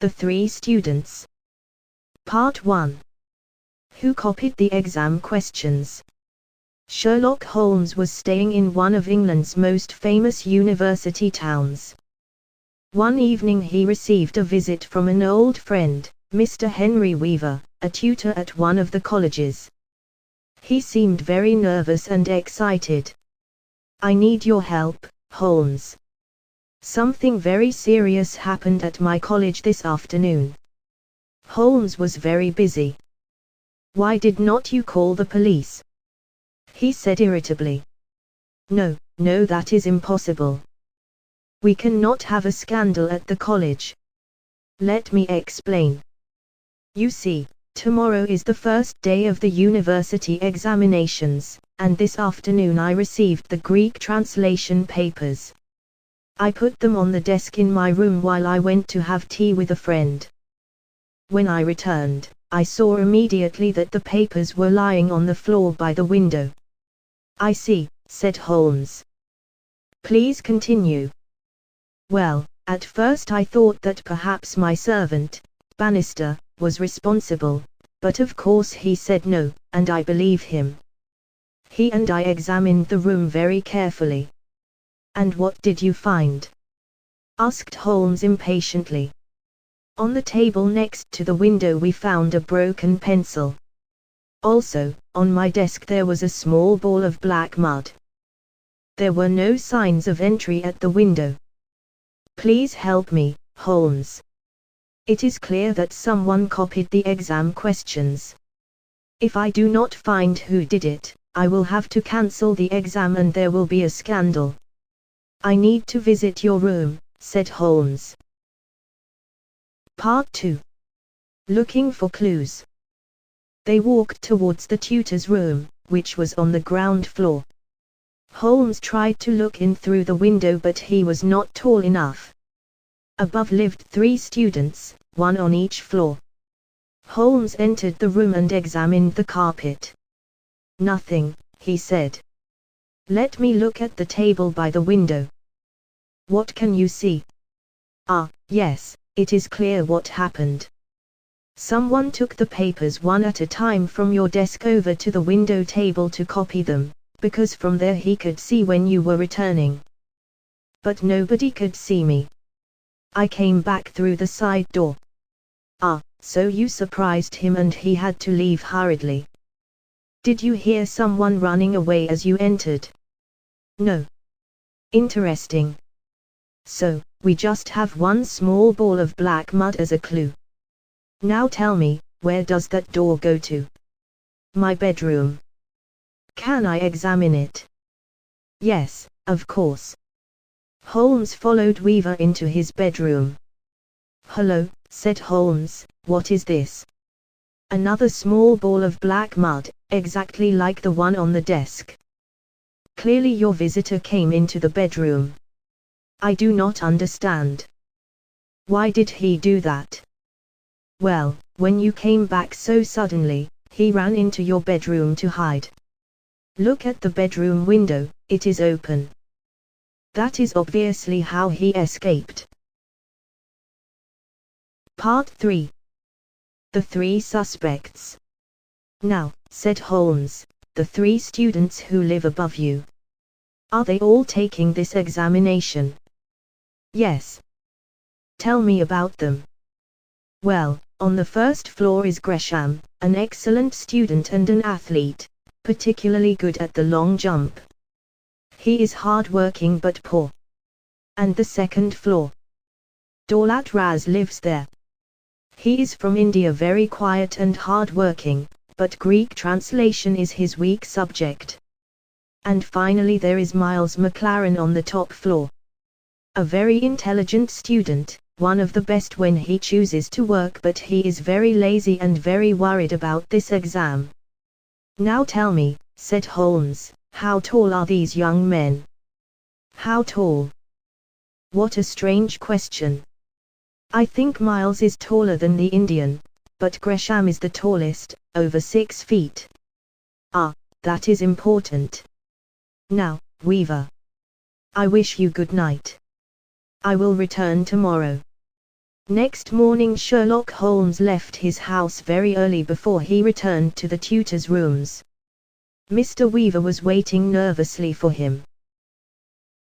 The Three Students. Part 1. Who copied the exam questions? Sherlock Holmes was staying in one of England's most famous university towns. One evening he received a visit from an old friend, Mr. Henry Weaver, a tutor at one of the colleges. He seemed very nervous and excited. "I need your help, Holmes. Something very serious happened at my college this afternoon." Holmes was very busy. "Why did not you call the police?" he said irritably. No, that is impossible. We cannot have a scandal at the college. Let me explain. You see, tomorrow is the first day of the university examinations, and this afternoon I received the Greek translation papers. I put them on the desk in my room while I went to have tea with a friend. When I returned, I saw immediately that the papers were lying on the floor by the window. "I see," said Holmes. "Please continue." "Well, at first I thought that perhaps my servant, Bannister, was responsible, but of course he said no, and I believe him. He and I examined the room very carefully." "And what did you find?" asked Holmes impatiently. "On the table next to the window we found a broken pencil. Also, on my desk there was a small ball of black mud. There were no signs of entry at the window. Please help me, Holmes. It is clear that someone copied the exam questions. If I do not find who did it, I will have to cancel the exam and there will be a scandal." "I need to visit your room," said Holmes. Part 2. Looking for clues. They walked towards the tutor's room, which was on the ground floor. Holmes tried to look in through the window but he was not tall enough. Above lived 3 students, one on each floor. Holmes entered the room and examined the carpet. "Nothing," he said. "Let me look at the table by the window." "What can you see?" "Ah, yes, it is clear what happened. Someone took the papers one at a time from your desk over to the window table to copy them, because from there he could see when you were returning. But nobody could see me. I came back through the side door." "Ah, so you surprised him and he had to leave hurriedly. Did you hear someone running away as you entered?" "No." "Interesting. So, we just have one small ball of black mud as a clue. Now tell me, where does that door go to?" "My bedroom." "Can I examine it?" "Yes, of course." Holmes followed Weaver into his bedroom. "Hello," said Holmes, "what is this?" "Another small ball of black mud, exactly like the one on the desk. Clearly your visitor came into the bedroom. I do not understand. Why did he do that?" "Well, when you came back so suddenly, he ran into your bedroom to hide. Look at the bedroom window, it is open. That is obviously how he escaped." Part 3. The Three Suspects. "Now," said Holmes, "the 3 students who live above you. Are they all taking this examination?" "Yes." "Tell me about them." "Well, on the first floor is Gresham, an excellent student and an athlete, particularly good at the long jump. He is hard-working but poor." "And the second floor?" "Daulat Raz lives there. He is from India, very quiet and hard-working, but Greek translation is his weak subject. And finally there is Miles McLaren on the top floor. A very intelligent student, one of the best when he chooses to work, but he is very lazy and very worried about this exam." "Now tell me," said Holmes, "how tall are these young men?" "How tall? What a strange question. I think Miles is taller than the Indian, but Gresham is the tallest, over 6 feet. "Ah, that is important. Now, Weaver. I wish you good night. I will return tomorrow." Next morning Sherlock Holmes left his house very early before he returned to the tutor's rooms. Mr. Weaver was waiting nervously for him.